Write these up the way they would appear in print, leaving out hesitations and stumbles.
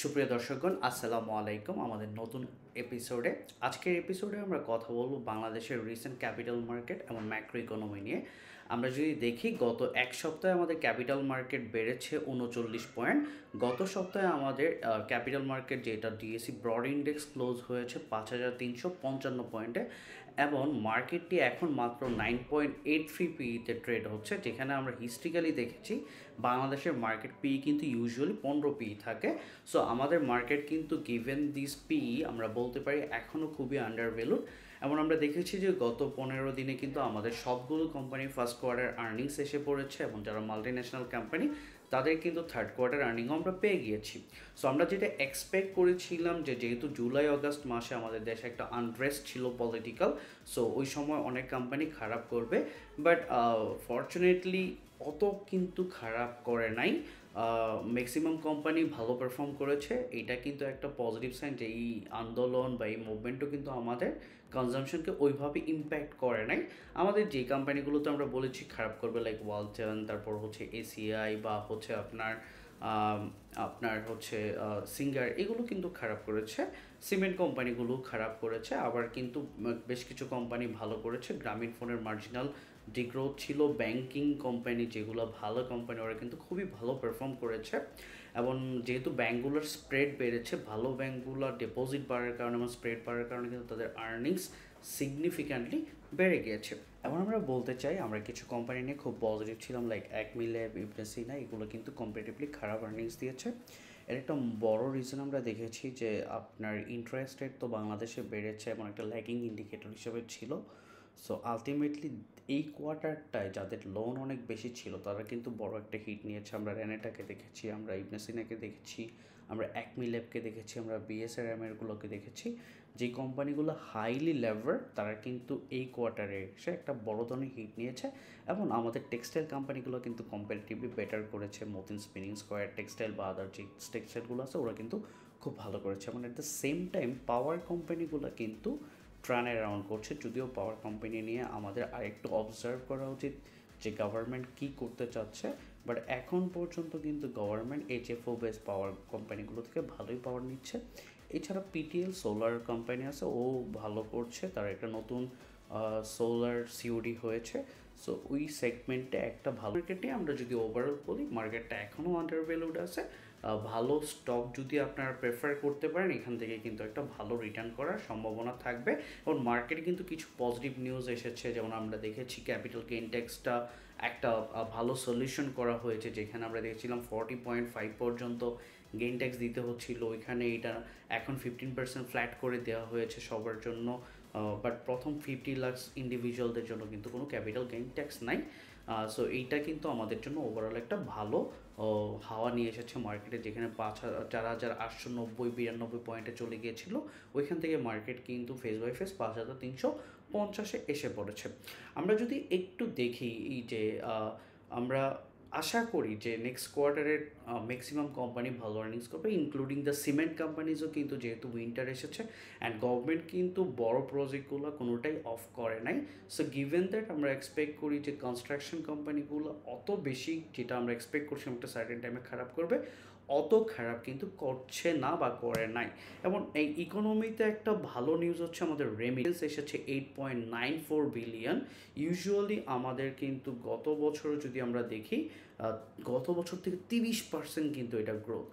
সুপ্রিয় দর্শকগণ আসসালামু আলাইকুম। আমাদের নতুন এপিসোডে আজকের এপিসোডে আমরা কথা বলবো বাংলাদেশের রিসেন্ট ক্যাপিটাল মার্কেট এবং ম্যাক্রো ইকোনমি নিয়ে। আমরা যদি দেখি গত এক সপ্তাহে আমাদের ক্যাপিটাল মার্কেট বেড়েছে 39 পয়েন্ট। গত সপ্তাহে আমাদের ক্যাপিটাল মার্কেট যেটা ডিএসসি ব্রড ইন্ডেক্স ক্লোজ হয়েছে 5355 পয়েন্টে এবং মার্কেটটি এখন মাত্র 9.83 পিইতে ট্রেড হচ্ছে, যেখানে আমরা হিস্ট্রিক্যালি দেখেছি বাংলাদেশের মার্কেট পি কিন্তু ইউজুয়ালি 15 পি থাকে। সো আমাদের মার্কেট কিন্তু গিভেন দিস পি আমরা বলতে পারি এখনও খুবই আন্ডার ভ্যালুড। এমন আমরা দেখেছি যে গত 15 দিনে কিন্তু আমাদের সবগুলো কোম্পানির ফার্স্ট কোয়ার্টার আর্নিংস এসে পড়েছে এবং যারা মাল্টি ন্যাশনাল কোম্পানি তাদের কিন্তু থার্ড কোয়ার্টার আর্নিংও আমরা পেয়ে গিয়েছি। সো আমরা যেটা এক্সপেক্ট করেছিলাম যে যেহেতু জুলাই আগস্ট মাসে আমাদের দেশে একটা আনরেস্ট ছিল পলিটিক্যাল, সো ওই সময় অনেক কোম্পানি খারাপ করবে, বাট ফর্চুনেটলি অত কিন্তু খারাপ করে নাই। ম্যাক্সিমাম কোম্পানি ভালো পারফর্ম করেছে। এটা কিন্তু একটা পজিটিভ সাইন যে এই আন্দোলন বা এই মুভমেন্টও কিন্তু আমাদের কনজামশনকে ওইভাবে ইম্প্যাক্ট করে নাই। আমাদের যে কোম্পানিগুলোতে আমরা বলেছি খারাপ করবে, লাইক ওয়ালটন, তারপর হচ্ছে এসিআই বা হচ্ছে আপনার হচ্ছে সিঙ্গার, এগুলো কিন্তু খারাপ করেছে। সিমেন্ট কোম্পানিগুলো খারাপ করেছে, আবার কিন্তু বেশ কিছু কোম্পানি ভালো করেছে। গ্রামীণ ফোনের মার্জিনাল ডিগ্রোথ ছিল। ব্যাংকিং কোম্পানি যেগুলো ভালো কোম্পানি ওরা কিন্তু খুবই ভালো পারফর্ম করেছে এবং যেহেতু ব্যাঙ্কগুলোর স্প্রেড বেড়েছে, ভালো ব্যাঙ্কগুলোর ডিপোজিট বাড়ার কারণে এবং স্প্রেড বাড়ার কারণে কিন্তু তাদের আর্নিংস সিগনিফিক্যান্টলি বেড়ে গিয়েছে। এখন আমরা বলতে চাই আমরা কিছু কোম্পানি নিয়ে খুব পজিটিভ ছিলাম, লাইক অ্যাকমিল্যাব, ইবনে সিনা, এগুলো কিন্তু কম্পারেটিভলি খারাপ আর্নিংস দিয়েছে। এর একটা বড় রিজন আমরা দেখেছি যে আপনার ইন্টারেস্ট রেট তো বাংলাদেশে বেড়েছে এবং একটা ল্যাগিং ইন্ডিকেটর হিসেবে ছিল। সো আলটিমেটলি এই কোয়ার্টারটায় যাদের লোন অনেক বেশি ছিল তারা কিন্তু বড় একটা হিট নিয়েছে। আমরা রেনেটাকে দেখেছি, আমরা ইবনে সিনাকে দেখেছি, আমরা অ্যাকমিল্যাবকে দেখেছি, আমরা বিএসআরএমেরগুলোকে দেখেছি। যে কোম্পানিগুলো হাইলি লেভার তারা কিন্তু এই কোয়ার্টারে এসে একটা বড় ধরনের হিট নিয়েছে এবং আমাদের টেক্সটাইল কোম্পানিগুলো কিন্তু কম্পারেটিভলি বেটার করেছে। মতিন স্পিনিং স্কোয়ার টেক্সটাইল বা আদার যে টেক্সটাইলগুলো আছে ওরা কিন্তু খুব ভালো করেছে এবং অ্যাট দ্য সেম টাইম পাওয়ার কোম্পানিগুলো কিন্তু টার্ন অ্যারাউন্ড করছে। যদিও পাওয়ার কোম্পানি নিয়ে আমাদের আরেকটু অবজার্ভ করা উচিত যে গভর্নমেন্ট কী করতে চাচ্ছে, বাট এখন পর্যন্ত কিন্তু গভর্নমেন্ট এইচএফও বেস পাওয়ার কোম্পানিগুলো থেকে ভালোই পাওয়ার নিচ্ছে। এছাড়া পিটিএল সোলার কোম্পানি আছে, ও ভালো করছে, তার একটা নতুন সোলার সিওডি হয়েছে। সো ওই সেগমেন্টে একটা ভালো মার্কেটে আমরা যদি ওভারঅল বলি মার্কেটটা এখনও আন্ডার ভ্যালুড আছে। ভালো স্টক যদি আপনারা প্রেফার করতে পারেন এখান থেকে কিন্তু একটা ভালো রিটার্ন করার সম্ভাবনা থাকবে। এবং মার্কেটে কিন্তু কিছু পজিটিভ নিউজ এসেছে, যেমন আমরা দেখেছি ক্যাপিটাল গেইন ট্যাক্সটা একটা ভালো সলিউশন করা হয়েছে, যেখানে আমরা দেখেছিলাম 40.5 পর্যন্ত গেইন ট্যাক্স দিতে হচ্ছিল, ওইখানে এটা এখন 15% ফ্ল্যাট করে দেওয়া হয়েছে সবার জন্য। বাট প্রথম 50 লাখ ইন্ডিভিজুয়ালদের জন্য কিন্তু কোনো ক্যাপিটাল গেইন ট্যাক্স নাই। সো এইটা কিন্তু আমাদের জন্য ওভারঅল একটা ভালো হাওয়া নিয়ে এসেছে মার্কেটে, যেখানে 4,890-92 পয়েন্টে চলে গিয়েছিল, ওইখান থেকে মার্কেট কিন্তু ফেস বাই ফেস 5,350-এ এসে পড়েছে। আমরা যদি একটু দেখি এই যে আমরা আশা করি যে নেক্সট কোয়ার্টারের ম্যাক্সিমাম কোম্পানি ভালো আর্নিংস করবে, ইনক্লুডিং দ্য সিমেন্ট কোম্পানিজও, কিন্তু যেহেতু উইন্টার এসেছে অ্যান্ড গভর্নমেন্ট কিন্তু বড় প্রজেক্টগুলো কোনোটাই অফ করে নাই। সো গিভেন দ্যাট আমরা এক্সপেক্ট করি যে কনস্ট্রাকশন কোম্পানিগুলো অত বেশি, যেটা আমরা এক্সপেক্ট করছিলাম একটা সার্টেন টাইমে খারাপ করবে, অত খারাপ কিন্তু করছে না বা করে নাই। এবং এই ইকোনমিতে একটা ভালো নিউজ হচ্ছে আমাদের রেমিটেন্স এসেছে 8.94 বিলিয়ন। ইউজুয়ালি আমাদের কিন্তু গত বছর যদি আমরা দেখি গত বছর থেকে 30% কিন্তু এটা গ্রোথ।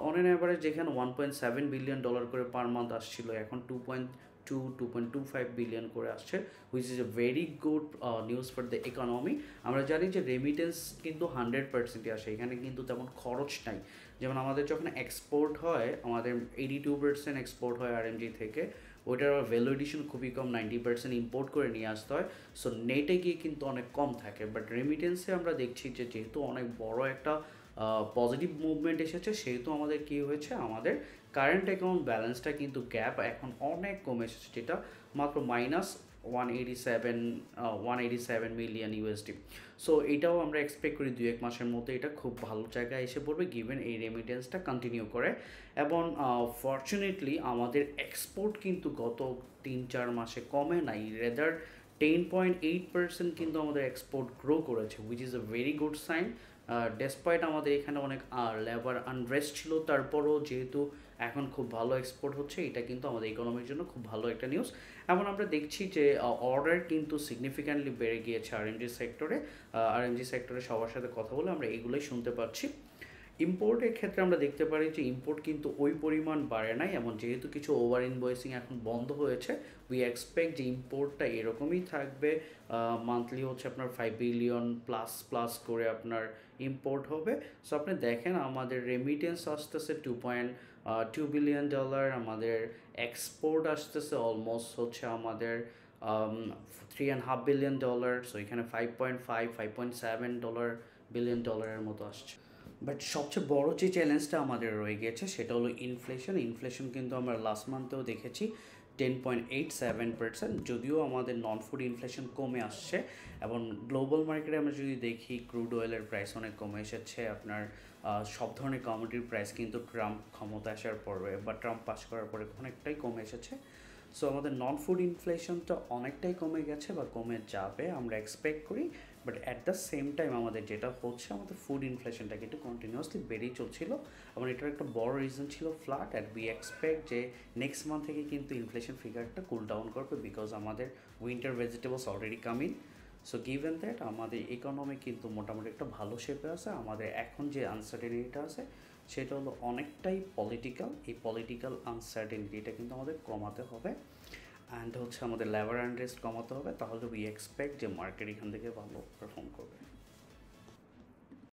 অন অ্যান অ্যাভারেজ যেখানে $1.7 বিলিয়ন করে পার মান্থ আসছিল, এখন 2.25 বিলিয়ন করে আসছে, which is a very good news for the economy. আমরা জানি যে রেমিটেন্স কিন্তু 100%ই আসে, এখানে কিন্তু তেমন খরচ নাই। যেমন আমাদের যখন এক্সপোর্ট হয় আমাদের 82% এক্সপোর্ট হয় আরএমজি থেকে, ওইটার ভ্যালু এডিশন খুবই কম, 90% ইম্পোর্ট করে নিয়ে আসতে হয়। সো নেটে গিয়ে কিন্তু অনেক কম থাকে। বাট রেমিটেন্সে আমরা দেখছি যে যেহেতু অনেক বড় একটা পজিটিভ মুভমেন্ট এসেছে, সেহেতু আমাদের কী হয়েছে, আমাদের কারেন্ট অ্যাকাউন্ট ব্যালেন্সটা কিন্তু গ্যাপ এখন অনেক কমে এসেছে, যেটা মাত্র মাইনাস 187 মিলিয়ন ইউএসডি। সো এটাও আমরা এক্সপেক্ট করি 2-1 মাসের মধ্যে এটা খুব ভালো জায়গায় এসে পড়বে, গিভেন এই রেমিটেন্সটা কন্টিনিউ করে। এবং ফর্চুনেটলি আমাদের এক্সপোর্ট কিন্তু গত 3-4 মাসে কমে নাই, রেদার 10.8% কিন্তু আমাদের এক্সপোর্ট গ্রো করেছে, which is a very good sign. Despite আমাদের এখানে অনেক লেবার আনরেস্ট ছিল, তারপরও যেহেতু এখন খুব ভালো এক্সপোর্ট হচ্ছে, এটা কিন্তু আমাদের ইকোনমির জন্য খুব ভালো একটা নিউজ। এমন আমরা দেখছি যে অর্ডার কিন্তু সিগনিফিক্যান্টলি বেড়ে গিয়েছে আরএমজি সেক্টরে। আরএমজি সেক্টরে সবার সাথে কথা বলে আমরা এগুলোই শুনতে পাচ্ছি। ইম্পোর্টের ক্ষেত্রে আমরা দেখতে পারি যে ইম্পোর্ট কিন্তু ওই পরিমাণ বাড়ে নাই, এমন যেহেতু কিছু ওভার ইনভয়েসিং এখন বন্ধ হয়েছে, উই এক্সপেক্ট যে ইম্পোর্টটা এরকমই থাকবে। মান্থলি হচ্ছে আপনার 5 বিলিয়ন প্লাস প্লাস করে আপনার ইম্পোর্ট হবে। সো আপনি দেখেন আমাদের রেমিটেন্স আসতেছে $2.2 বিলিয়ন, আমাদের এক্সপোর্ট আসতেছে অলমোস্ট হচ্ছে আমাদের $3.5 বিলিয়ন। সো এখানে 5.7 বিলিয়ন মতো আসছে। বাট সবচেয়ে বড় যে চ্যালেঞ্জটা আমাদের রয়ে গিয়েছে সেটা হলো ইনফ্লেশন কিন্তু আমরা লাস্ট মান্থেও দেখেছি 10.87%, যদিও আমাদের নন ফুড ইনফ্লেশন কমে আসছে। এবং গ্লোবাল মার্কেটে আমরা যদি দেখি ক্রুড অয়েলের প্রাইস অনেক কমে এসেছে, আপনার সব ধরনের কমোডিটির প্রাইস কিন্তু ট্রাম্প ক্ষমতা আসার পরে বা ট্রাম্প পাস করার পরে অনেকটাই কমে এসেছে। সো আমাদের নন ফুড ইনফ্লেশনটা অনেকটাই কমে গেছে বা কমে যাবে আমরা এক্সপেক্ট করি। But at the same time আমাদের যেটা হচ্ছে, আমাদের ফুড ইনফ্লেশনটা কিন্তু কন্টিনিউয়াসলি বেড়েই চলছিল, এবং এটার একটা বড় রিজন ছিল ফ্ল্যাট। অ্যান্ড উই এক্সপেক্ট যে নেক্সট মান্থ থেকে কিন্তু ইনফ্লেশন ফিগারটা কুল ডাউন করবে, বিকজ আমাদের winter vegetables already coming. So given that আমাদের ইকোনমি কিন্তু মোটামুটি একটা ভালো শেপে আছে। আমাদের এখন যে আনসার্টেনিটিটা আছে সেটা হলো অনেকটাই পলিটিক্যাল। এই পলিটিক্যাল আনসার্টেনিটিটা কিন্তু আমাদের কমাতে হবে, অ্যান্ড হচ্ছে আমাদের লেবার আনরেস্ট কমাতে হবে, তাহলে উই এক্সপেক্ট যে মার্কেট এখান থেকে ভালো পারফর্ম করবে।